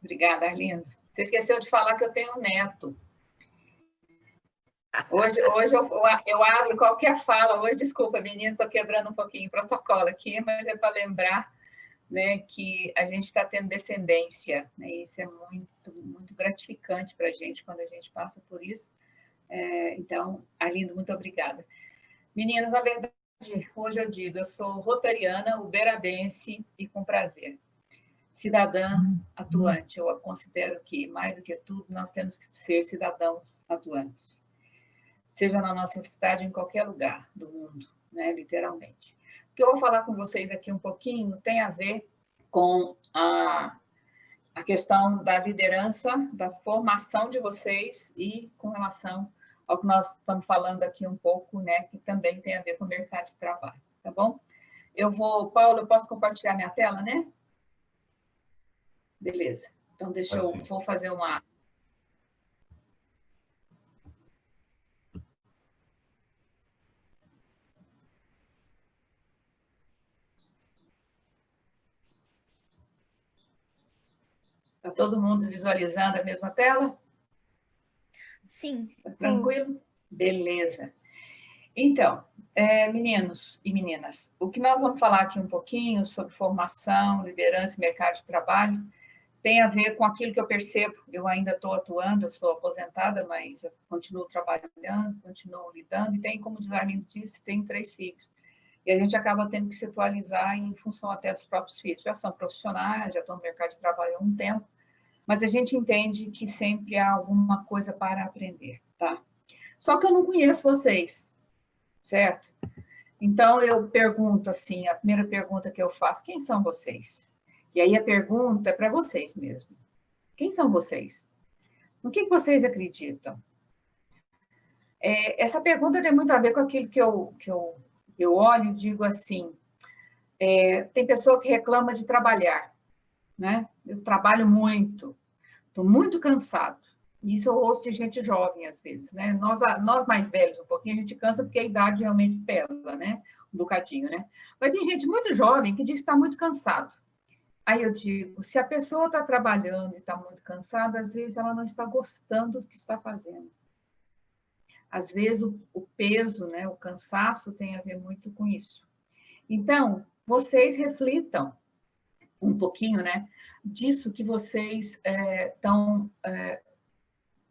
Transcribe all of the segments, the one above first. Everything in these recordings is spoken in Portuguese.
Obrigada, Arlindo. Você esqueceu de falar que eu tenho um neto. Hoje eu abro qualquer fala. Hoje, desculpa, meninas, estou quebrando um pouquinho o protocolo aqui, mas é para lembrar, né, que a gente está tendo descendência, né? Isso é muito, muito gratificante para a gente quando a gente passa por isso. Então, Arlindo, muito obrigada. Meninos, na verdade, hoje eu digo, eu sou rotariana, uberabense e com prazer. Cidadã atuante, eu considero que, mais do que tudo, nós temos que ser cidadãos atuantes. Seja na nossa cidade, em qualquer lugar do mundo, né, literalmente. O que eu vou falar com vocês aqui um pouquinho tem a ver com a questão da liderança, da formação de vocês e com relação ao que nós estamos falando aqui um pouco, né, que também tem a ver com o mercado de trabalho, tá bom? Paulo, eu posso compartilhar minha tela, né? Beleza. Então, vou fazer uma... Está todo mundo visualizando a mesma tela? Sim. Tá tranquilo? Beleza. Então, meninos e meninas, o que nós vamos falar aqui um pouquinho sobre formação, liderança e mercado de trabalho tem a ver com aquilo que eu percebo. Eu ainda estou atuando, eu sou aposentada, mas eu continuo trabalhando, continuo lidando, e tem, como o Arlindo disse, tem 3 filhos. E a gente acaba tendo que se atualizar em função até dos próprios filhos. Já são profissionais, já estão no mercado de trabalho há um tempo, mas a gente entende que sempre há alguma coisa para aprender, tá? Só que eu não conheço vocês, certo? Então, eu pergunto assim, a primeira pergunta que eu faço, quem são vocês? E aí a pergunta é para vocês mesmo. Quem são vocês? No que vocês acreditam? Essa pergunta tem muito a ver com aquilo que eu olho e digo assim, tem pessoa que reclama de trabalhar, né? Eu trabalho muito, estou muito cansado. Isso eu ouço de gente jovem, às vezes, né? Nós mais velhos, um pouquinho, a gente cansa porque a idade realmente pesa, né? Um bocadinho, né? Mas tem gente muito jovem que diz que está muito cansado. Aí eu digo, se a pessoa está trabalhando e está muito cansada, às vezes ela não está gostando do que está fazendo. Às vezes o peso, né, o cansaço tem a ver muito com isso. Então, vocês reflitam um pouquinho, né, disso que vocês estão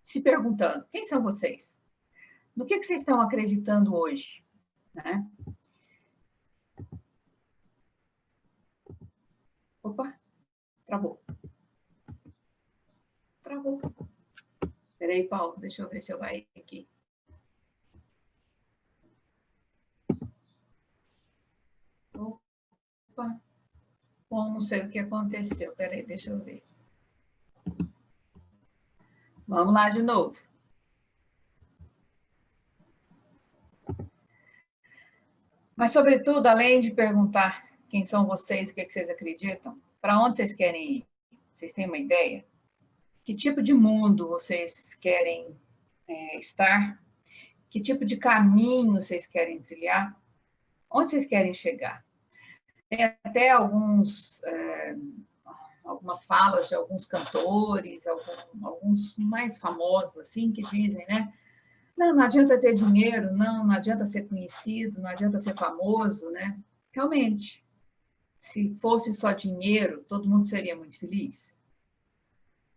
se perguntando. Quem são vocês? No que vocês estão acreditando hoje? Né? Opa, travou. Travou. Espera aí, Paulo, deixa eu ver se eu vai aqui. Opa. Bom, não sei o que aconteceu. Espera aí, deixa eu ver. Vamos lá de novo. Mas, sobretudo, além de perguntar quem são vocês, o que vocês acreditam, para onde vocês querem ir? Vocês têm uma ideia? Que tipo de mundo vocês querem estar? Que tipo de caminho vocês querem trilhar? Onde vocês querem chegar? Tem até algumas falas de alguns cantores, alguns mais famosos, assim, que dizem, né? Não adianta ter dinheiro, não adianta ser conhecido, não adianta ser famoso, né? Realmente, se fosse só dinheiro, todo mundo seria muito feliz?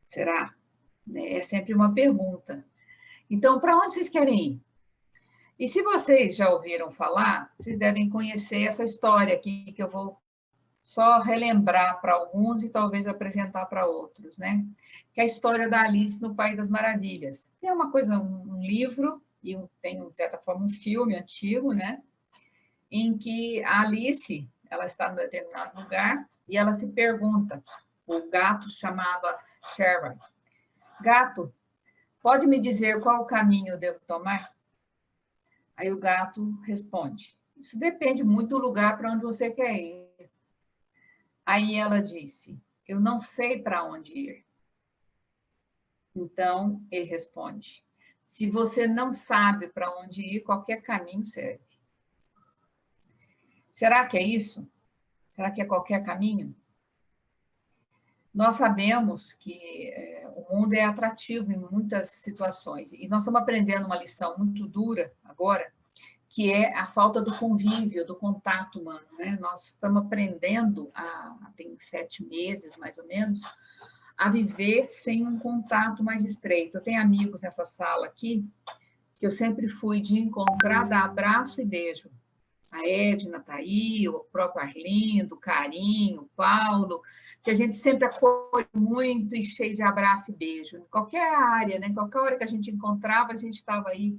Será? É sempre uma pergunta. Então, para onde vocês querem ir? E se vocês já ouviram falar, vocês devem conhecer essa história aqui, que eu vou só relembrar para alguns e talvez apresentar para outros, né? Que é a história da Alice no País das Maravilhas. É uma coisa, um livro, e tem, de certa forma, um filme antigo, né? Em que a Alice, ela está em determinado lugar e ela se pergunta, o gato chamava Sherman, gato, pode me dizer qual o caminho eu devo tomar? Aí o gato responde, isso depende muito do lugar para onde você quer ir. Aí ela disse, eu não sei para onde ir. Então ele responde, se você não sabe para onde ir, qualquer caminho serve. Será que é isso? Será que é qualquer caminho? Nós sabemos que o mundo é atrativo em muitas situações, e nós estamos aprendendo uma lição muito dura agora, que é a falta do convívio, do contato humano, né? Nós estamos aprendendo, tem 7 meses, mais ou menos, a viver sem um contato mais estreito. Eu tenho amigos nessa sala aqui, que eu sempre fui de encontrar, dar abraço e beijo. A Edna está aí, o próprio Arlindo, o Carinho, o Paulo, que a gente sempre acolhe muito e cheio de abraço e beijo. Em qualquer área, né? Em qualquer hora que a gente encontrava, a gente estava aí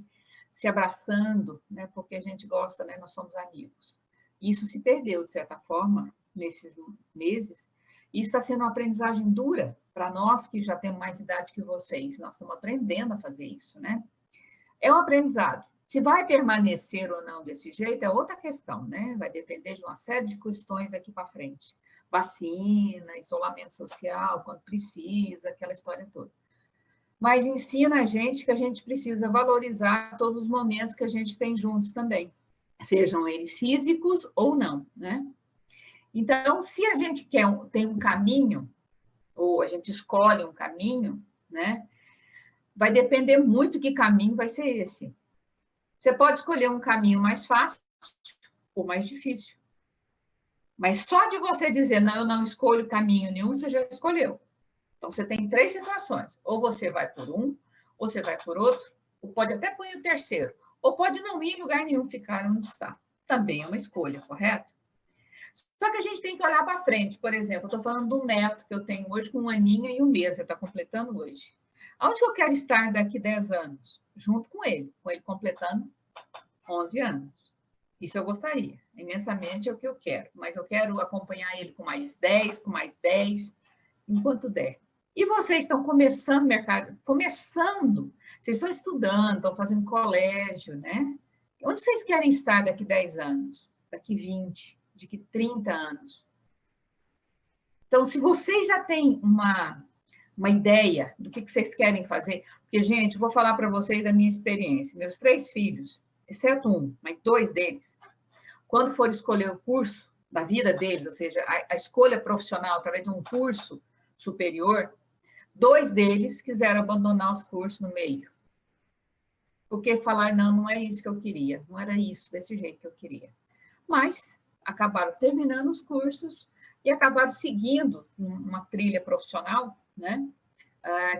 se abraçando, né? Porque a gente gosta, né? Nós somos amigos. Isso se perdeu, de certa forma, nesses meses. Isso está sendo uma aprendizagem dura para nós que já temos mais idade que vocês. Nós estamos aprendendo a fazer isso, né? É um aprendizado. Se vai permanecer ou não desse jeito é outra questão, né? Vai depender de uma série de questões daqui para frente. Vacina, isolamento social, quando precisa, aquela história toda. Mas ensina a gente que a gente precisa valorizar todos os momentos que a gente tem juntos também, sejam eles físicos ou não, né? Então, se a gente tem um caminho, ou a gente escolhe um caminho, né? Vai depender muito que caminho vai ser esse. Você pode escolher um caminho mais fácil ou mais difícil. Mas só de você dizer, não, eu não escolho caminho nenhum, você já escolheu. Então, você tem 3 situações. Ou você vai por um, ou você vai por outro, ou pode até pôr o terceiro. Ou pode não ir em lugar nenhum, ficar onde está. Também é uma escolha, correto? Só que a gente tem que olhar para frente. Por exemplo, eu estou falando do neto que eu tenho hoje com 1 aninho e 1 mês, ele está completando hoje. Onde eu quero estar daqui 10 anos? Junto com ele completando 11 anos. Isso eu gostaria, imensamente é o que eu quero, mas eu quero acompanhar ele com mais 10, enquanto der. E vocês estão começando mercado, vocês estão estudando, estão fazendo colégio, né? Onde vocês querem estar daqui 10 anos? Daqui 20, daqui 30 anos? Então, se vocês já têm uma ideia do que vocês querem fazer, porque, gente, vou falar para vocês da minha experiência. Meus 3 filhos, exceto um, mas 2 deles, quando for escolher o curso da vida deles, ou seja, a escolha profissional através de um curso superior, 2 deles quiseram abandonar os cursos no meio. Porque falar, não, não é isso que eu queria, não era isso, desse jeito que eu queria. Mas acabaram terminando os cursos e acabaram seguindo uma trilha profissional, né?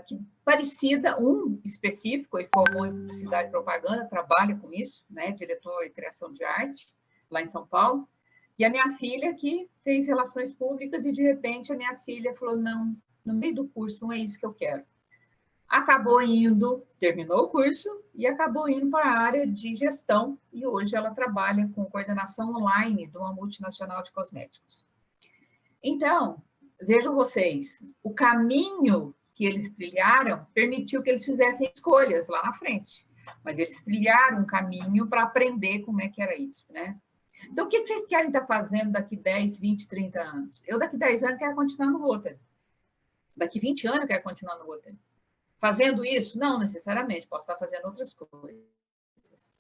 Que parecida, um específico, ele formou em publicidade e propaganda, trabalha com isso, né? Diretor de criação de arte, lá em São Paulo. E a minha filha que fez relações públicas e, de repente, a minha filha falou, não, no meio do curso, não é isso que eu quero. Acabou indo, terminou o curso e acabou indo para a área de gestão e hoje ela trabalha com coordenação online de uma multinacional de cosméticos. Então, vejam vocês, o caminho que eles trilharam permitiu que eles fizessem escolhas lá na frente, mas eles trilharam um caminho para aprender como é que era isso, né? Então, o que vocês querem estar fazendo daqui 10, 20, 30 anos? Eu, daqui 10 anos, quero continuar no Rotary. Daqui 20 anos, eu quero continuar no Rotary. Fazendo isso? Não necessariamente, posso estar fazendo outras coisas,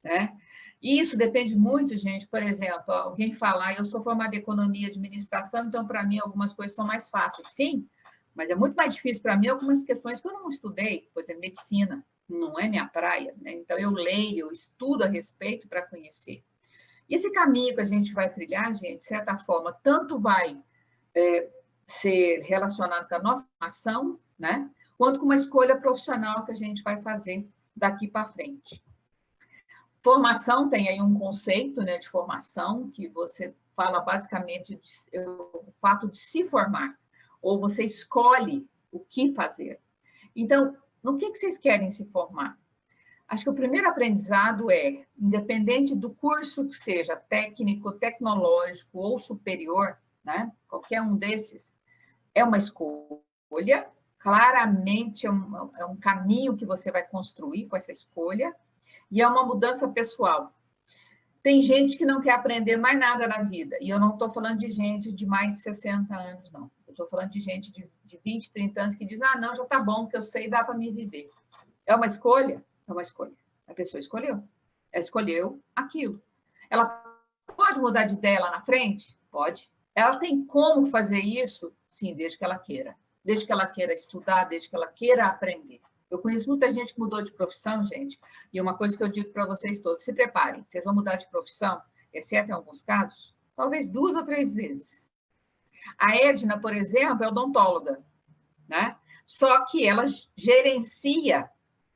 né? E isso depende muito, gente. Por exemplo, alguém falar, eu sou formada em economia e administração, então, para mim, algumas coisas são mais fáceis. Sim, mas é muito mais difícil para mim algumas questões que eu não estudei, por exemplo, medicina, não é minha praia, né? Então, eu leio, eu estudo a respeito para conhecer. E esse caminho que a gente vai trilhar, gente, de certa forma, tanto vai ser relacionado com a nossa ação, né? Quanto com uma escolha profissional que a gente vai fazer daqui para frente. Formação, tem aí um conceito, né, de formação, que você fala basicamente o fato de se formar, ou você escolhe o que fazer. Então, no que vocês querem se formar? Acho que o primeiro aprendizado é, independente do curso que seja técnico, tecnológico ou superior, né, qualquer um desses, é uma escolha, claramente é um caminho que você vai construir com essa escolha, e é uma mudança pessoal. Tem gente que não quer aprender mais nada na vida, e eu não estou falando de gente de mais de 60 anos, não. Eu estou falando de gente de 20, 30 anos que diz, não, já está bom, que eu sei, dá para me viver. É uma escolha? É uma escolha. A pessoa escolheu. Ela escolheu aquilo. Ela pode mudar de ideia lá na frente? Pode. Ela tem como fazer isso? Sim, desde que ela queira. desde que ela queira estudar, desde que ela queira aprender. Eu conheço muita gente que mudou de profissão, gente, e uma coisa que eu digo para vocês todos, se preparem, vocês vão mudar de profissão, exceto em alguns casos, talvez 2 ou 3 vezes. A Edna, por exemplo, é odontóloga, né? Só que ela gerencia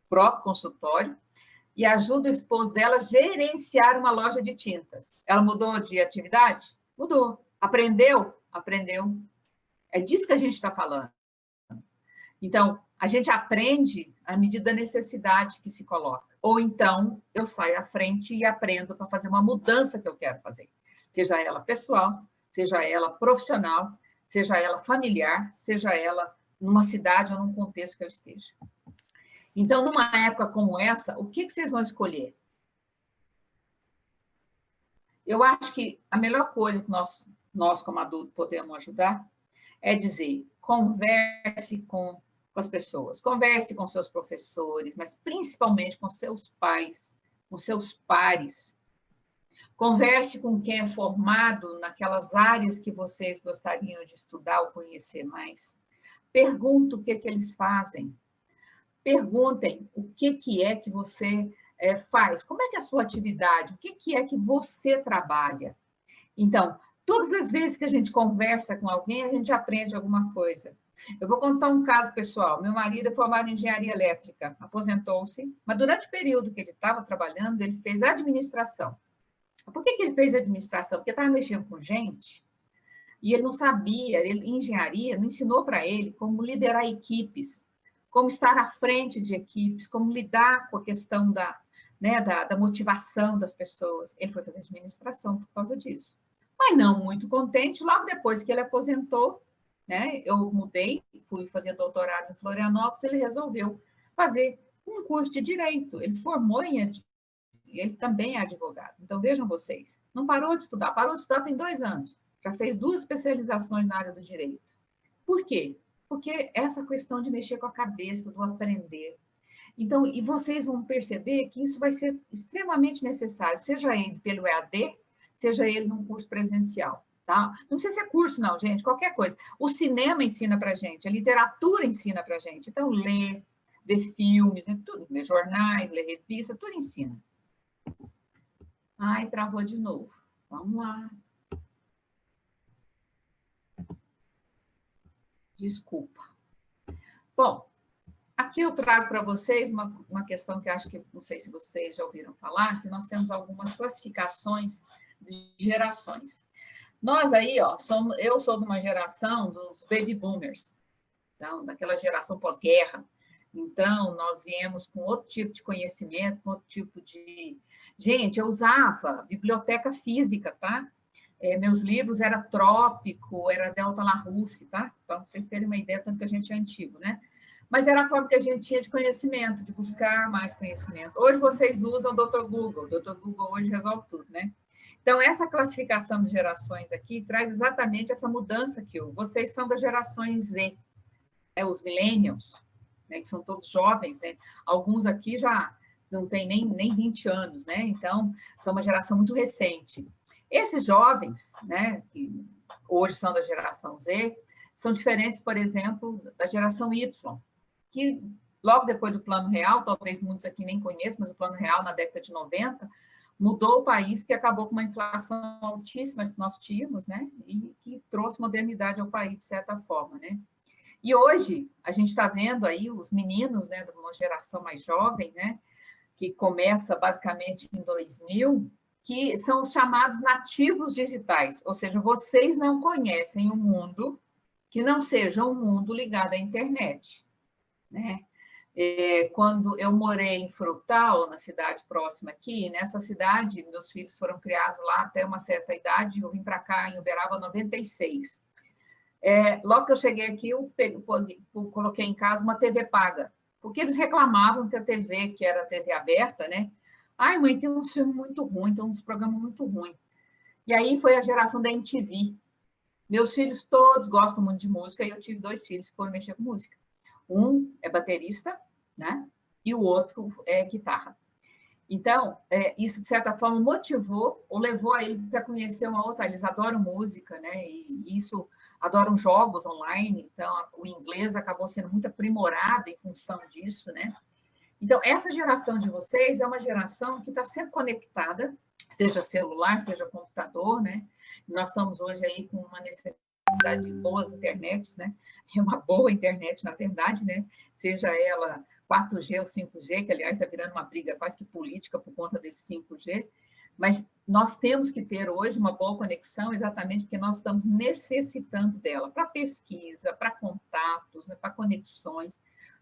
o próprio consultório e ajuda o esposo dela a gerenciar uma loja de tintas. Ela mudou de atividade? Mudou. Aprendeu? Aprendeu. É disso que a gente está falando. Então, a gente aprende à medida da necessidade que se coloca. Ou então, eu saio à frente e aprendo para fazer uma mudança que eu quero fazer. Seja ela pessoal, seja ela profissional, seja ela familiar, seja ela numa cidade ou num contexto que eu esteja. Então, numa época como essa, o que vocês vão escolher? Eu acho que a melhor coisa que nós como adultos, podemos ajudar é dizer, converse com as pessoas, converse com seus professores, mas principalmente com seus pais, com seus pares. Converse com quem é formado naquelas áreas que vocês gostariam de estudar ou conhecer mais. Pergunte o que eles fazem. Perguntem o que é que você faz, como é que é a sua atividade, o que é que você trabalha. Então, todas as vezes que a gente conversa com alguém, a gente aprende alguma coisa. Eu vou contar um caso pessoal. Meu marido é formado em engenharia elétrica, aposentou-se, mas durante o período que ele estava trabalhando, ele fez administração. Por que ele fez administração? Porque estava mexendo com gente e ele não sabia, engenharia não ensinou para ele como liderar equipes, como estar à frente de equipes, como lidar com a questão da motivação das pessoas. Ele foi fazer administração por causa disso. Mas não muito contente, logo depois que ele aposentou, né, eu mudei, fui fazer doutorado em Florianópolis, ele resolveu fazer um curso de direito. Ele formou ele também é advogado. Então, vejam vocês, não parou de estudar tem 2 anos, já fez 2 especializações na área do direito. Por quê? Porque essa questão de mexer com a cabeça, do aprender. Então, e vocês vão perceber que isso vai ser extremamente necessário, seja ele pelo EAD, seja ele num curso presencial, tá? Não precisa ser curso, não, gente, qualquer coisa. O cinema ensina pra gente, a literatura ensina pra gente. Então, ler, ver filmes, tudo, ler jornais, ler revista, tudo ensina. Ai, travou de novo. Vamos lá. Desculpa. Bom, aqui eu trago para vocês uma questão que acho que, não sei se vocês já ouviram falar, que nós temos algumas classificações de gerações. Nós aí, ó, eu sou de uma geração dos baby boomers, então, daquela geração pós-guerra. Então, nós viemos com outro tipo de conhecimento, com outro tipo de... Gente, eu usava biblioteca física, tá? Meus livros era Trópico, era Delta Larousse, tá? Então, para vocês terem uma ideia, tanto que a gente é antigo, né? Mas era a forma que a gente tinha de conhecimento, de buscar mais conhecimento. Hoje vocês usam o Dr. Google. O Dr. Google hoje resolve tudo, né? Então, essa classificação de gerações aqui traz exatamente essa mudança que vocês são das gerações Z, os millennials, né, que são todos jovens, né? Alguns aqui já não têm nem 20 anos, né? Então, são uma geração muito recente. Esses jovens, né, que hoje são da geração Z, são diferentes, por exemplo, da geração Y, que logo depois do Plano Real, talvez muitos aqui nem conheçam, mas o Plano Real, na década de 90, mudou o país, que acabou com uma inflação altíssima que nós tínhamos, né? E que trouxe modernidade ao país, de certa forma, né? E hoje, a gente está vendo aí os meninos, né, de uma geração mais jovem, né, que começa basicamente em 2000, que são os chamados nativos digitais, ou seja, vocês não conhecem um mundo que não seja um mundo ligado à internet, né? Quando eu morei em Frutal, na cidade próxima aqui, nessa cidade, meus filhos foram criados lá até uma certa idade, eu vim para cá em Uberaba, 96. Logo que eu cheguei aqui, eu coloquei em casa uma TV paga, porque eles reclamavam que a TV, que era a TV aberta, né? Ai, mãe, tem uns filmes muito ruins, tem uns programas muito ruins. E aí foi a geração da MTV. Meus filhos todos gostam muito de música, e eu tive 2 filhos que foram mexer com música. Um é baterista, né? E o outro é guitarra. Então, isso, de certa forma, motivou ou levou a eles a conhecer uma outra. Eles adoram música, né? E isso adoram jogos online, então o inglês acabou sendo muito aprimorado em função disso, né? Então, essa geração de vocês é uma geração que está sempre conectada, seja celular, seja computador, né? Nós estamos hoje aí com uma necessidade de boas internets, né? É uma boa internet, na verdade, né? Seja ela 4G ou 5G, que, aliás, está virando uma briga quase que política por conta desse 5G, mas nós temos que ter hoje uma boa conexão exatamente porque nós estamos necessitando dela para pesquisa, para contatos, né? Para conexões,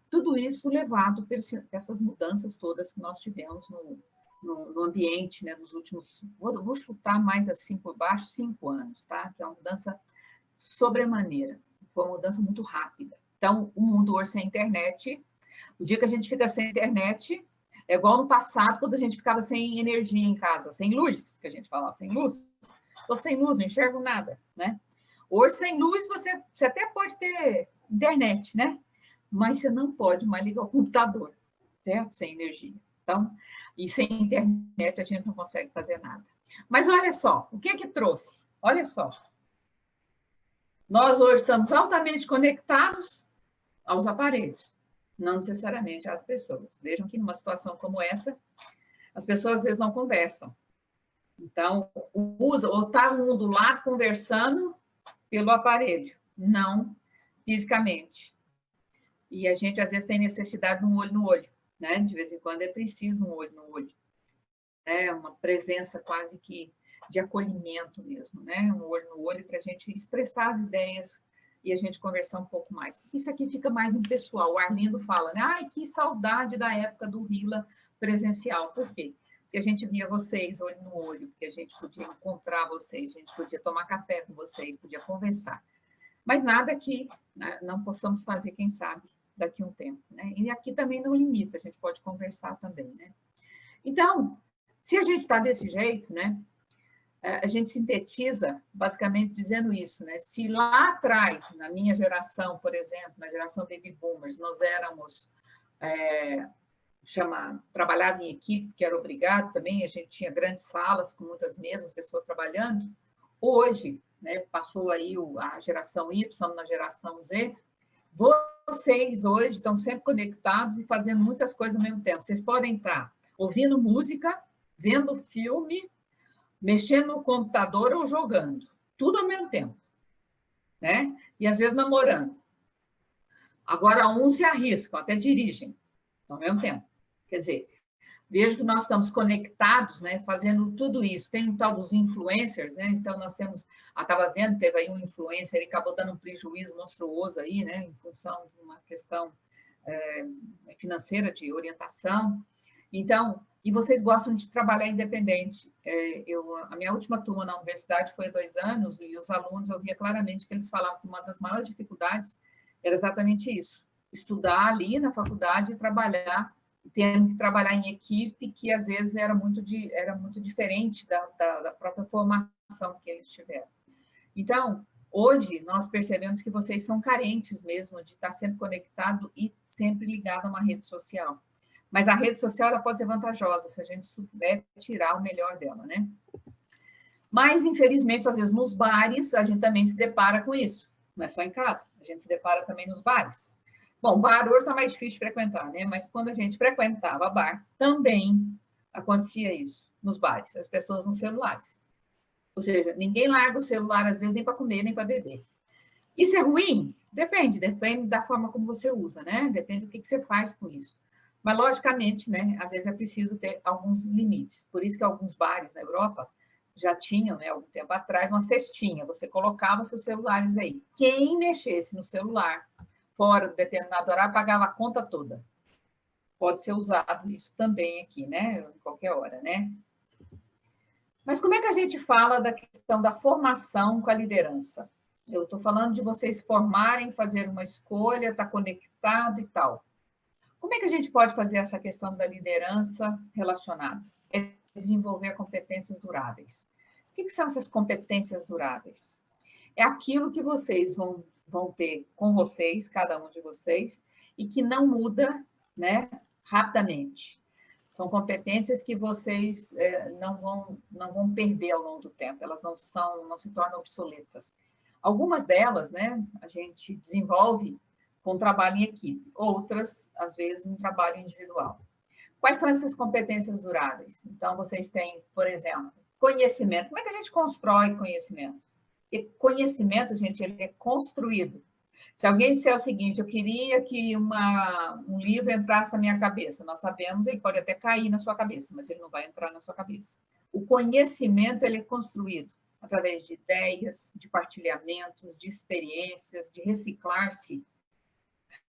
tudo isso levado por essas mudanças todas que nós tivemos no ambiente, né, nos últimos, vou chutar mais assim por baixo, 5 anos, tá? Que é uma mudança sobremaneira, foi uma mudança muito rápida. Então, o mundo hoje sem internet, o dia que a gente fica sem internet, é igual no passado, quando a gente ficava sem energia em casa, sem luz, que a gente falava, sem luz. Estou sem luz, não enxergo nada, né? Hoje, sem luz, você até pode ter internet, né? Mas você não pode mais ligar o computador, certo? Sem energia. Então, e sem internet a gente não consegue fazer nada. Mas olha só, o que é que trouxe? Olha só. Nós hoje estamos altamente conectados aos aparelhos, não necessariamente às pessoas. Vejam que numa situação como essa, as pessoas às vezes não conversam. Então, usa, ou está um do lado conversando pelo aparelho, não fisicamente. E a gente, às vezes, tem necessidade de um olho no olho, né? De vez em quando é preciso um olho no olho. É uma presença quase que de acolhimento mesmo, né? Um olho no olho para a gente expressar as ideias e a gente conversar um pouco mais. Porque isso aqui fica mais impessoal. O Arlindo fala, né? Ai, que saudade da época do Rila presencial. Por quê? Porque a gente via vocês olho no olho, porque a gente podia encontrar vocês, a gente podia tomar café com vocês, podia conversar. Mas nada que não possamos fazer, quem sabe, daqui a um tempo, né? E aqui também não limita, a gente pode conversar também, né? Então, se a gente está desse jeito, né? A gente sintetiza basicamente dizendo isso, né? Se lá atrás, na minha geração, por exemplo, na geração Baby Boomers, nós éramos trabalhava em equipe, que era obrigado também, a gente tinha grandes salas com muitas mesas, pessoas trabalhando. Hoje, né, passou aí a geração Y na geração Z, vocês hoje estão sempre conectados e fazendo muitas coisas ao mesmo tempo. Vocês podem estar ouvindo música, vendo filme, mexendo no computador ou jogando. Tudo ao mesmo tempo, né? E às vezes namorando. Agora, uns se arriscam, até dirigem ao mesmo tempo. Quer dizer, vejo que nós estamos conectados, né, fazendo tudo isso. Tem um tal dos influencers, né? Então, nós temos... Estava vendo, teve aí um influencer, ele acabou dando um prejuízo monstruoso aí, né, em função de uma questão financeira, de orientação. Então, e vocês gostam de trabalhar independente. A minha última turma na universidade foi há 2 anos, e os alunos, eu via claramente que eles falavam que uma das maiores dificuldades era exatamente isso. Estudar ali na faculdade e trabalhar, tendo que trabalhar em equipe, que às vezes era muito diferente da própria formação que eles tiveram. Então, hoje, nós percebemos que vocês são carentes mesmo de estar sempre conectado e sempre ligado a uma rede social. Mas a rede social ela pode ser vantajosa, se a gente souber tirar o melhor dela, né? Mas, infelizmente, às vezes, nos bares, a gente também se depara com isso. Não é só em casa, a gente se depara também nos bares. Bom, bar hoje está mais difícil de frequentar, né? Mas quando a gente frequentava bar, também acontecia isso nos bares, as pessoas nos celulares. Ou seja, ninguém larga o celular, às vezes, nem para comer, nem para beber. Isso é ruim? Depende da forma como você usa, né? Depende do que você faz com isso. Mas, logicamente, né, às vezes é preciso ter alguns limites. Por isso que alguns bares na Europa já tinham, né, algum tempo atrás, uma cestinha. Você colocava seus celulares aí. Quem mexesse no celular fora do determinado horário pagava a conta toda. Pode ser usado isso também aqui, né? Em qualquer hora, né? Mas como é que a gente fala da questão da formação com a liderança? Eu estou falando de vocês formarem, fazer uma escolha, estar conectado e tal. Como é que a gente pode fazer essa questão da liderança relacionada? É desenvolver competências duráveis. O que são essas competências duráveis? É aquilo que vocês vão ter com vocês, cada um de vocês, e que não muda, né, rapidamente. São competências que vocês não vão perder ao longo do tempo, elas não se tornam obsoletas. Algumas delas, né, a gente desenvolve com trabalho em equipe, outras, às vezes, em trabalho individual. Quais são essas competências duráveis? Então, vocês têm, por exemplo, conhecimento. Como é que a gente constrói conhecimento? Porque conhecimento, gente, ele é construído. Se alguém disser o seguinte, eu queria que um livro entrasse na minha cabeça, nós sabemos, ele pode até cair na sua cabeça, mas ele não vai entrar na sua cabeça. O conhecimento, ele é construído através de ideias, de partilhamentos, de experiências, de reciclar-se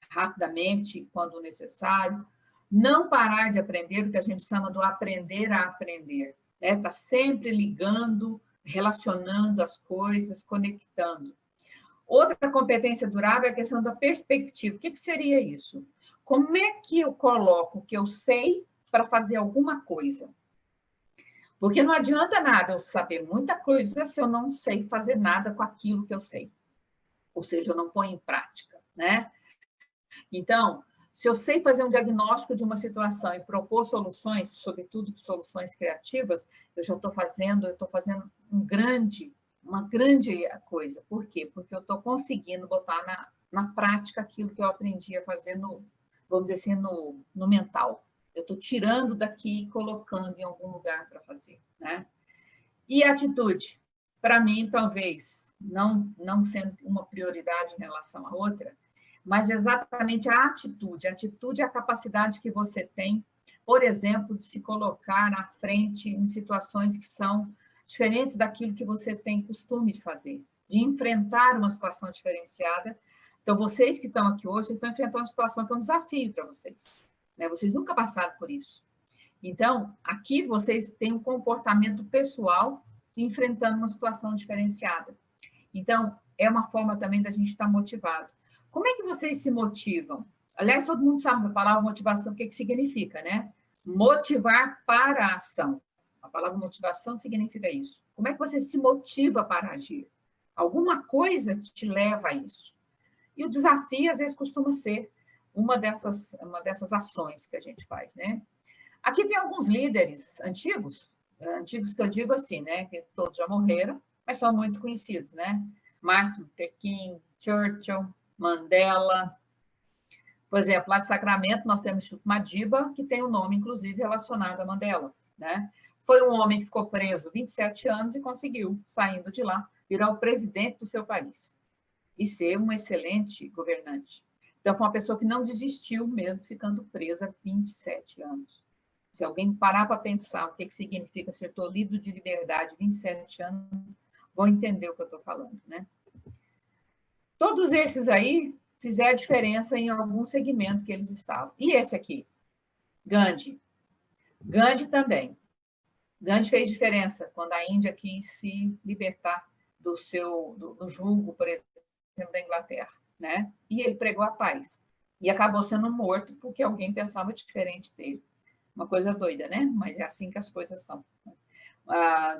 rapidamente, quando necessário. Não parar de aprender, o que a gente chama do aprender a aprender. Né? Tá sempre ligando, relacionando as coisas, conectando. Outra competência durável é a questão da perspectiva. O que seria isso? Como é que eu coloco o que eu sei para fazer alguma coisa? Porque não adianta nada eu saber muita coisa se eu não sei fazer nada com aquilo que eu sei. Ou seja, eu não ponho em prática, né? Então, se eu sei fazer um diagnóstico de uma situação e propor soluções, sobretudo soluções criativas, eu estou fazendo uma grande coisa. Por quê? Porque eu estou conseguindo botar na prática aquilo que eu aprendi a fazer vamos dizer assim, no mental. Eu estou tirando daqui e colocando em algum lugar para fazer, né? E a atitude? Para mim, talvez, não sendo uma prioridade em relação à outra, mas exatamente a atitude. A atitude é a capacidade que você tem, por exemplo, de se colocar à frente em situações que são diferentes daquilo que você tem costume de fazer, de enfrentar uma situação diferenciada. Então, vocês que estão aqui hoje, vocês estão enfrentando uma situação que é um desafio para vocês. Né? Vocês nunca passaram por isso. Então, aqui vocês têm um comportamento pessoal enfrentando uma situação diferenciada. Então, é uma forma também da gente estar motivado. Como é que vocês se motivam? Aliás, todo mundo sabe a palavra motivação, o que significa, né? Motivar para a ação. A palavra motivação significa isso. Como é que você se motiva para agir? Alguma coisa que te leva a isso. E o desafio, às vezes, costuma ser uma dessas ações que a gente faz, né? Aqui tem alguns líderes antigos que eu digo assim, né? Que todos já morreram, mas são muito conhecidos, né? Martin Luther King, Churchill, Mandela. Por exemplo, lá de Sacramento, nós temos o Instituto Madiba, que tem o nome, inclusive, relacionado a Mandela, né? Foi um homem que ficou preso 27 anos e conseguiu, saindo de lá, virar o presidente do seu país e ser um excelente governante. Então, foi uma pessoa que não desistiu mesmo, ficando presa 27 anos. Se alguém parar para pensar o que significa ser tolhido de liberdade 27 anos, vão entender o que eu estou falando, né? Todos esses aí fizeram diferença em algum segmento que eles estavam. E esse aqui? Gandhi. Gandhi também. Gandhi fez diferença quando a Índia quis se libertar do jugo, por exemplo, da Inglaterra, né? E ele pregou a paz. E acabou sendo morto porque alguém pensava diferente dele. Uma coisa doida, né? Mas é assim que as coisas são.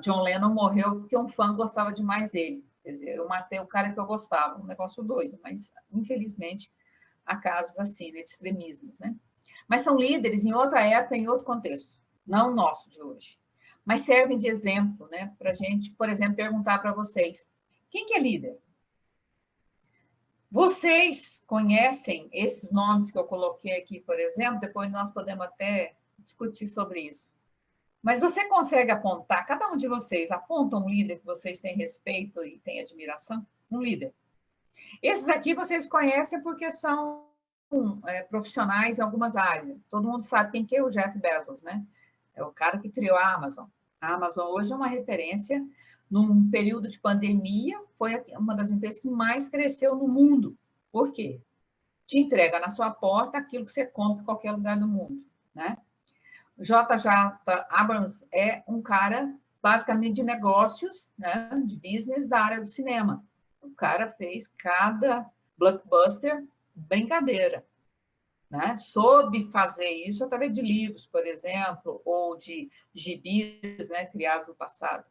John Lennon morreu porque um fã gostava demais dele. Quer dizer, eu matei o cara que eu gostava, um negócio doido, mas infelizmente há casos assim, né, de extremismos, né? Mas são líderes em outra época, em outro contexto, não o nosso de hoje. Mas servem de exemplo, né, para a gente, por exemplo, perguntar para vocês: quem que é líder? Vocês conhecem esses nomes que eu coloquei aqui, por exemplo? Depois nós podemos até discutir sobre isso. Mas você consegue apontar, cada um de vocês aponta um líder que vocês têm respeito e têm admiração? Um líder. Esses aqui vocês conhecem porque são profissionais em algumas áreas. Todo mundo sabe quem que é o Jeff Bezos, né? É o cara que criou a Amazon. A Amazon hoje é uma referência. Num período de pandemia, foi uma das empresas que mais cresceu no mundo. Por quê? Te entrega na sua porta aquilo que você compra em qualquer lugar do mundo, né? J.J. Abrams é um cara, basicamente, de negócios, né, de business da área do cinema. O cara fez cada blockbuster brincadeira, né? Soube fazer isso através de livros, por exemplo, ou de gibis, né, criados no passado.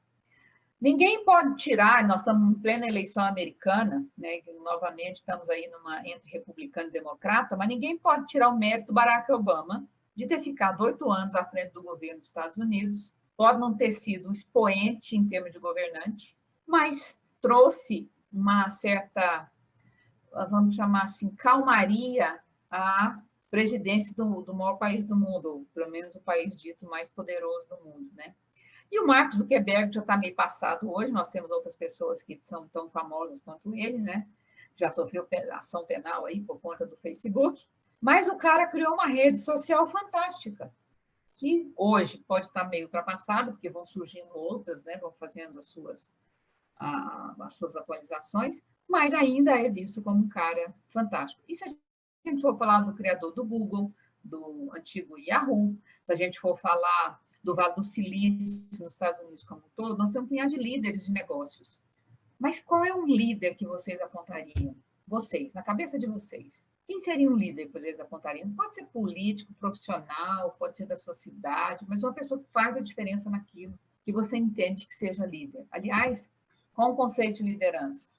Ninguém pode tirar, nós estamos em plena eleição americana, né, novamente estamos aí entre republicano e democrata, mas ninguém pode tirar o mérito do Barack Obama de ter ficado 8 anos à frente do governo dos Estados Unidos, pode não ter sido um expoente em termos de governante, mas trouxe uma certa, vamos chamar assim, calmaria à presidência do maior país do mundo, ou pelo menos o país dito mais poderoso do mundo, né? E o Mark Zuckerberg já está meio passado hoje, nós temos outras pessoas que são tão famosas quanto ele, né? Já sofreu ação penal aí por conta do Facebook, mas o cara criou uma rede social fantástica, que hoje pode estar meio ultrapassado, porque vão surgindo outras, né? Vão fazendo as suas atualizações, mas ainda é visto como um cara fantástico. E se a gente for falar do criador do Google, do antigo Yahoo, se a gente for falar do Vale do Silício, nos Estados Unidos como um todo, nós temos um punhado de líderes de negócios. Mas qual é um líder que vocês apontariam? Vocês, na cabeça de vocês. Quem seria um líder que vocês apontariam? Pode ser político, profissional, pode ser da sua cidade, mas uma pessoa que faz a diferença naquilo que você entende que seja líder. Aliás, qual o conceito de liderança?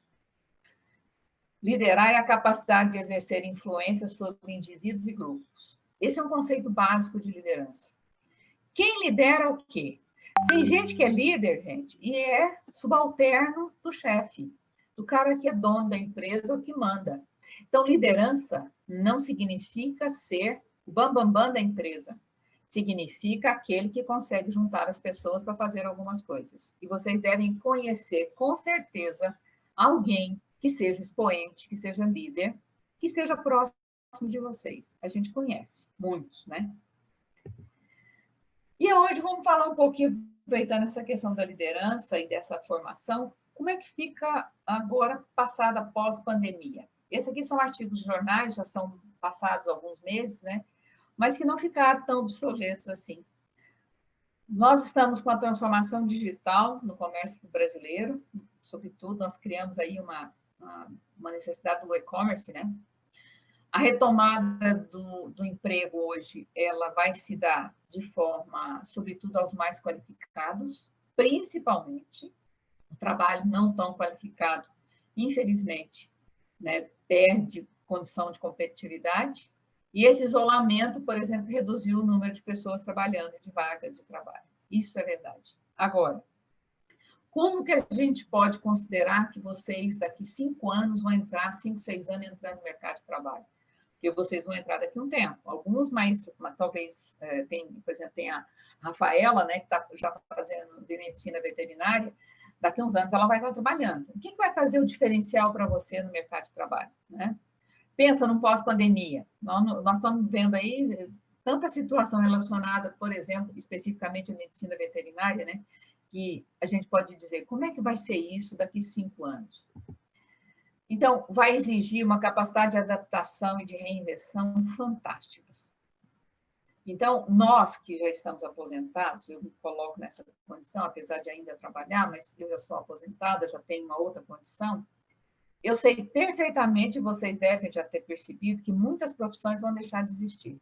Liderar é a capacidade de exercer influência sobre indivíduos e grupos. Esse é um conceito básico de liderança. Quem lidera o quê? Tem gente que é líder, gente, e é subalterno do chefe, do cara que é dono da empresa ou que manda. Então, liderança não significa ser o bambambam da empresa. Significa aquele que consegue juntar as pessoas para fazer algumas coisas. E vocês devem conhecer, com certeza, alguém que seja expoente, que seja líder, que esteja próximo de vocês. A gente conhece muitos, né? E hoje vamos falar um pouquinho, aproveitando essa questão da liderança e dessa formação, como é que fica agora, passada pós-pandemia? Esses aqui são artigos de jornais, já são passados alguns meses, né? Mas que não ficaram tão obsoletos assim. Nós estamos com a transformação digital no comércio brasileiro, sobretudo, nós criamos aí uma necessidade do e-commerce, né? A retomada do emprego hoje, ela vai se dar de forma, sobretudo, aos mais qualificados, principalmente. O trabalho não tão qualificado, infelizmente, né, perde condição de competitividade. E esse isolamento, por exemplo, reduziu o número de pessoas trabalhando, de vagas de trabalho. Isso é verdade. Agora, como que a gente pode considerar que vocês, daqui 5 anos, vão entrar, 5, 6 anos, entrando no mercado de trabalho? Porque vocês vão entrar daqui a um tempo. Alguns mais, talvez, por exemplo, tem a Rafaela, né, que está já fazendo de medicina veterinária, daqui a uns anos ela vai estar trabalhando. O que vai fazer o diferencial para você no mercado de trabalho, né? Pensa no pós-pandemia. Nós estamos vendo aí tanta situação relacionada, por exemplo, especificamente à medicina veterinária, né? Que a gente pode dizer, como é que vai ser isso daqui a 5 anos? Então, vai exigir uma capacidade de adaptação e de reinvenção fantásticas. Então, nós que já estamos aposentados, eu me coloco nessa condição, apesar de ainda trabalhar, mas eu já sou aposentada, já tenho uma outra condição, eu sei perfeitamente, vocês devem já ter percebido, que muitas profissões vão deixar de existir.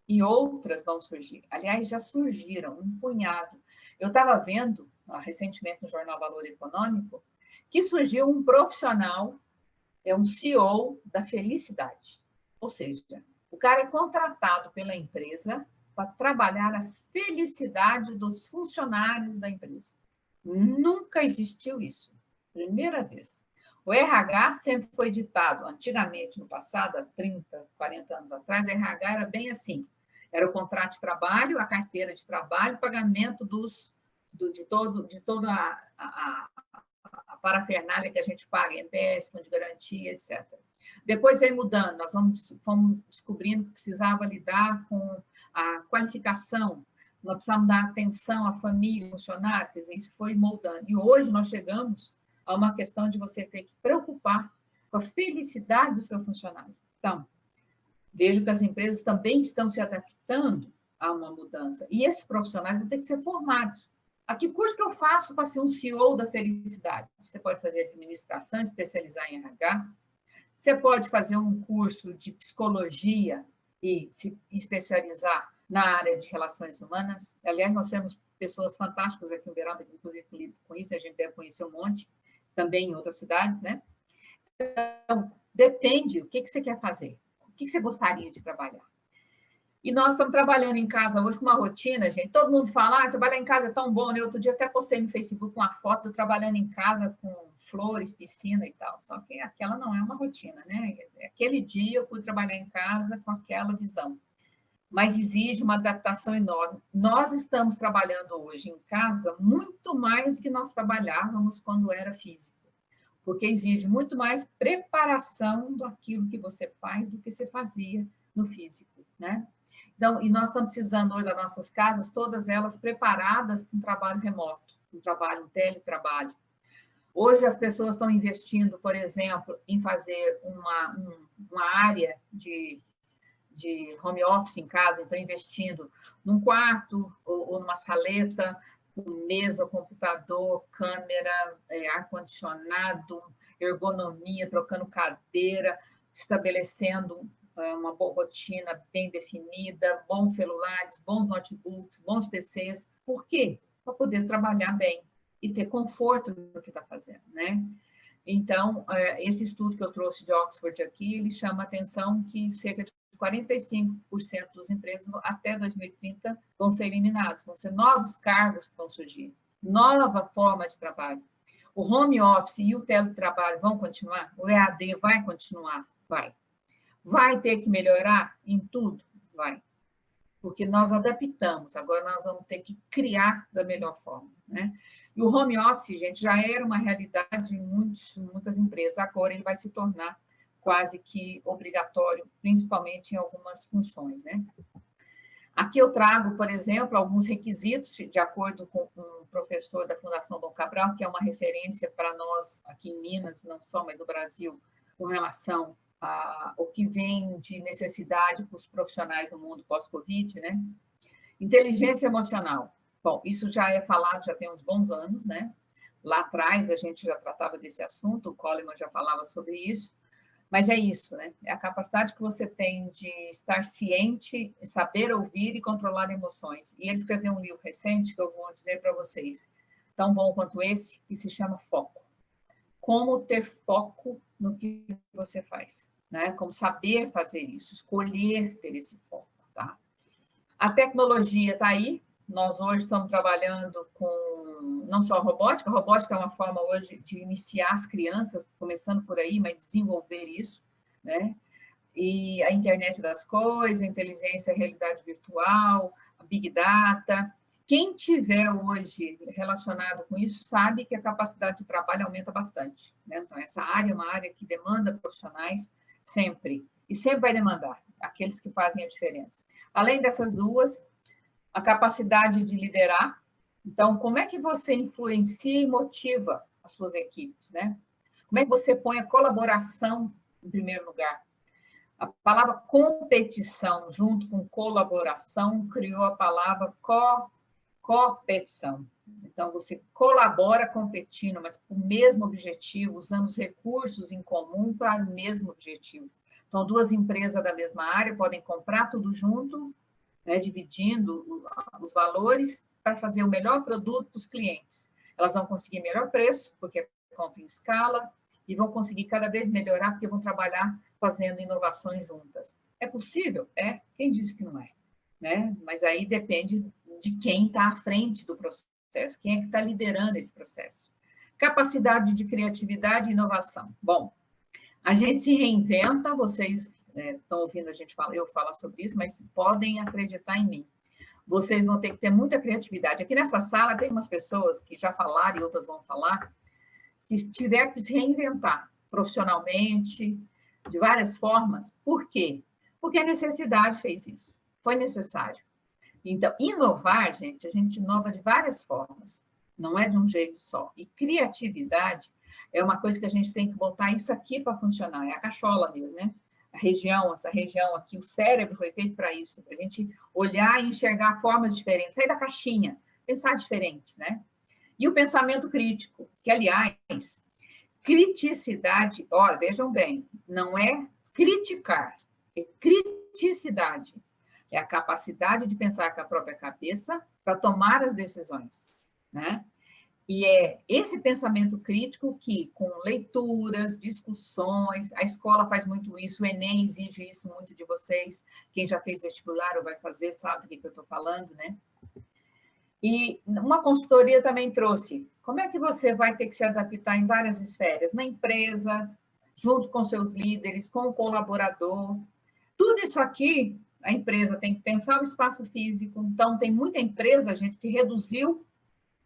E outras vão surgir. Aliás, já surgiram, um punhado. Eu estava vendo, recentemente no jornal Valor Econômico, que surgiu um profissional, um CEO da felicidade. Ou seja, o cara é contratado pela empresa para trabalhar a felicidade dos funcionários da empresa. Nunca existiu isso. Primeira vez. O RH sempre foi ditado, antigamente, no passado, há 30, 40 anos atrás, o RH era bem assim. Era o contrato de trabalho, a carteira de trabalho, o pagamento de toda a parafernália que a gente paga, INPS, fundo de garantia, etc. Depois veio mudando, nós fomos descobrindo que precisava lidar com a qualificação, nós precisamos dar atenção à família, funcionário, quer dizer, isso foi moldando. E hoje nós chegamos a uma questão de você ter que preocupar com a felicidade do seu funcionário. Então, vejo que as empresas também estão se adaptando a uma mudança. E esses profissionais vão ter que ser formados. A que curso que eu faço para ser um CEO da felicidade? Você pode fazer administração, especializar em RH. Você pode fazer um curso de psicologia e se especializar na área de relações humanas. Aliás, nós temos pessoas fantásticas aqui em Uberaba, inclusive com isso, a gente deve conhecer um monte, também em outras cidades, né? Então, depende o que você quer fazer, o que você gostaria de trabalhar. E nós estamos trabalhando em casa hoje com uma rotina, gente. Todo mundo fala, trabalhar em casa é tão bom, né? Outro dia até postei no Facebook uma foto de eu trabalhando em casa com flores, piscina e tal. Só que aquela não é uma rotina, né? Aquele dia eu fui trabalhar em casa com aquela visão. Mas exige uma adaptação enorme. Nós estamos trabalhando hoje em casa muito mais do que nós trabalhávamos quando era físico, porque exige muito mais preparação daquilo que você faz do que você fazia no físico, né? Então, e nós estamos precisando hoje das nossas casas, todas elas preparadas para um trabalho remoto, um trabalho, um teletrabalho. Hoje as pessoas estão investindo, por exemplo, em fazer uma área de home office em casa, então investindo num quarto ou numa saleta, com mesa, computador, câmera, ar-condicionado, ergonomia, trocando cadeira, estabelecendo uma boa rotina bem definida, bons celulares, bons notebooks, bons PCs. Por quê? Para poder trabalhar bem e ter conforto no que está fazendo, né? Então, esse estudo que eu trouxe de Oxford aqui, ele chama a atenção que cerca de 45% dos empregos até 2030 vão ser eliminados, vão ser novos cargos que vão surgir, nova forma de trabalho. O home office e o teletrabalho vão continuar? O EAD vai continuar? Vai. Vai ter que melhorar em tudo? Vai. Porque nós adaptamos, agora nós vamos ter que criar da melhor forma, né? E o home office, gente, já era uma realidade em muitas empresas, agora ele vai se tornar quase que obrigatório, principalmente em algumas funções, né? Aqui eu trago, por exemplo, alguns requisitos, de acordo com um professor da Fundação Dom Cabral, que é uma referência para nós aqui em Minas, não só, mas no Brasil, com relação ao que vem de necessidade para os profissionais do mundo pós-Covid, né? Inteligência emocional. Bom, isso já é falado, já tem uns bons anos, né? Lá atrás a gente já tratava desse assunto, o Coleman já falava sobre isso, mas é isso, né? É a capacidade que você tem de estar ciente, saber ouvir e controlar emoções. E ele escreveu um livro recente que eu vou dizer para vocês, tão bom quanto esse, que se chama Foco. Como ter foco no que você faz, né? Como saber fazer isso, escolher ter esse foco, tá? A tecnologia está aí. Nós hoje estamos trabalhando com não só a robótica é uma forma hoje de iniciar as crianças, começando por aí, mas desenvolver isso, né? E a internet das coisas, a inteligência, a realidade virtual, a Big Data. Quem tiver hoje relacionado com isso sabe que a capacidade de trabalho aumenta bastante, né? Então, essa área é uma área que demanda profissionais sempre, e sempre vai demandar aqueles que fazem a diferença. Além dessas duas, a capacidade de liderar. Então, como é que você influencia e motiva as suas equipes, né? Como é que você põe a colaboração em primeiro lugar? A palavra competição, junto com colaboração, criou a palavra competição. Então, você colabora competindo, mas com o mesmo objetivo, usando os recursos em comum para o mesmo objetivo. Então, duas empresas da mesma área podem comprar tudo junto, né, dividindo os valores para fazer o melhor produto para os clientes. Elas vão conseguir melhor preço, porque compra em escala, e vão conseguir cada vez melhorar, porque vão trabalhar fazendo inovações juntas. É possível? É. Quem disse que não é? Né? Mas aí depende de quem está à frente do processo, quem é que está liderando esse processo. Capacidade de criatividade e inovação. Bom, a gente se reinventa, vocês estão ouvindo eu falar sobre isso, mas podem acreditar em mim. Vocês vão ter que ter muita criatividade. Aqui nessa sala tem umas pessoas que já falaram e outras vão falar, que tiveram que se reinventar profissionalmente, de várias formas. Por quê? Porque a necessidade fez isso. Foi necessário. Então, inovar, gente, a gente inova de várias formas. Não é de um jeito só. E criatividade é uma coisa que a gente tem que botar isso aqui para funcionar. É a cachola mesmo, né? Essa região aqui, o cérebro foi feito para isso, para a gente olhar e enxergar formas diferentes, sair da caixinha, pensar diferente, né? E o pensamento crítico, que, aliás, criticidade, olha, vejam bem, não é criticar, é criticidade. É a capacidade de pensar com a própria cabeça para tomar as decisões, né? E é esse pensamento crítico que, com leituras, discussões, a escola faz muito isso, o Enem exige isso muito de vocês. Quem já fez vestibular ou vai fazer sabe o que eu estou falando, né? E uma consultoria também trouxe. Como é que você vai ter que se adaptar em várias esferas? Na empresa, junto com seus líderes, com o colaborador. Tudo isso aqui, a empresa tem que pensar o espaço físico. Então, tem muita empresa, gente, que reduziu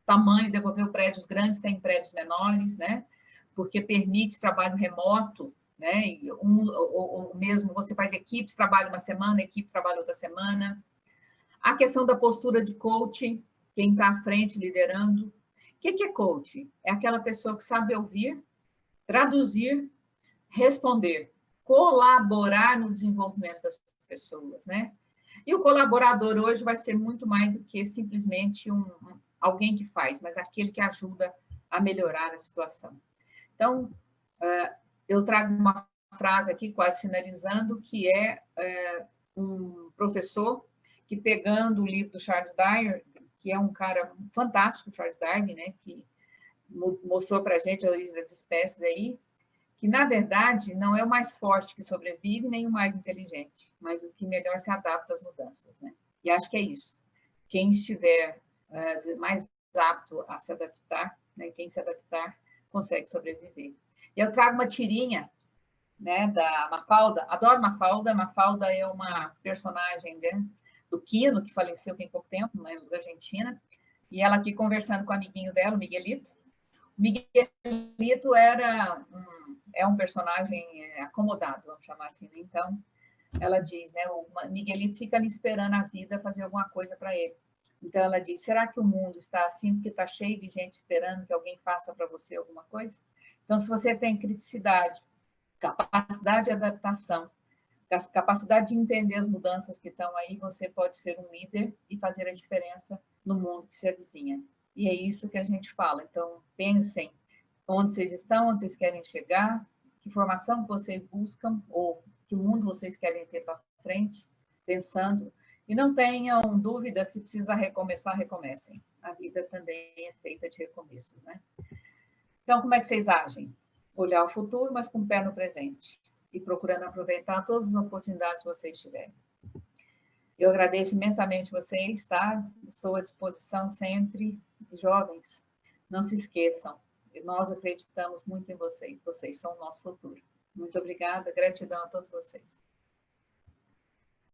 tamanho, devolveu prédios grandes, tem prédios menores, né? Porque permite trabalho remoto, né? Ou mesmo você faz equipes, trabalha uma semana, equipe trabalha outra semana. A questão da postura de coaching, quem está à frente liderando. O que é coach? É aquela pessoa que sabe ouvir, traduzir, responder, colaborar no desenvolvimento das pessoas, né? E o colaborador hoje vai ser muito mais do que simplesmente alguém que faz, mas aquele que ajuda a melhorar a situação. Então, eu trago uma frase aqui, quase finalizando, que é um professor que, pegando o livro do Charles Darwin, que é um cara fantástico, Charles Darwin, né, que mostrou para a gente a origem das espécies aí, que, na verdade, não é o mais forte que sobrevive, nem o mais inteligente, mas o que melhor se adapta às mudanças, né? E acho que é isso. Quem estiver mais apto a se adaptar, né, quem se adaptar, consegue sobreviver. E eu trago uma tirinha, né, da Mafalda. Adoro Mafalda. Mafalda é uma personagem, né, do Quino, que faleceu tem pouco tempo, né, da Argentina. E ela aqui conversando com o amiguinho dela, o Miguelito. O Miguelito é um personagem acomodado, vamos chamar assim. Né? Então, ela diz, né, o Miguelito fica ali esperando a vida fazer alguma coisa para ele. Então, ela diz, será que o mundo está assim porque está cheio de gente esperando que alguém faça para você alguma coisa? Então, se você tem criticidade, capacidade de adaptação, capacidade de entender as mudanças que estão aí, você pode ser um líder e fazer a diferença no mundo que se avizinha. E é isso que a gente fala. Então, pensem onde vocês estão, onde vocês querem chegar, que formação vocês buscam, ou que mundo vocês querem ter para frente, pensando. E não tenham dúvida, se precisa recomeçar, recomecem. A vida também é feita de recomeços, né? Então, como é que vocês agem? Olhar o futuro, mas com o pé no presente. E procurando aproveitar todas as oportunidades que vocês tiverem. Eu agradeço imensamente vocês, tá? Estou à disposição sempre. Jovens, não se esqueçam, nós acreditamos muito em vocês. Vocês são o nosso futuro. Muito obrigada, gratidão a todos vocês.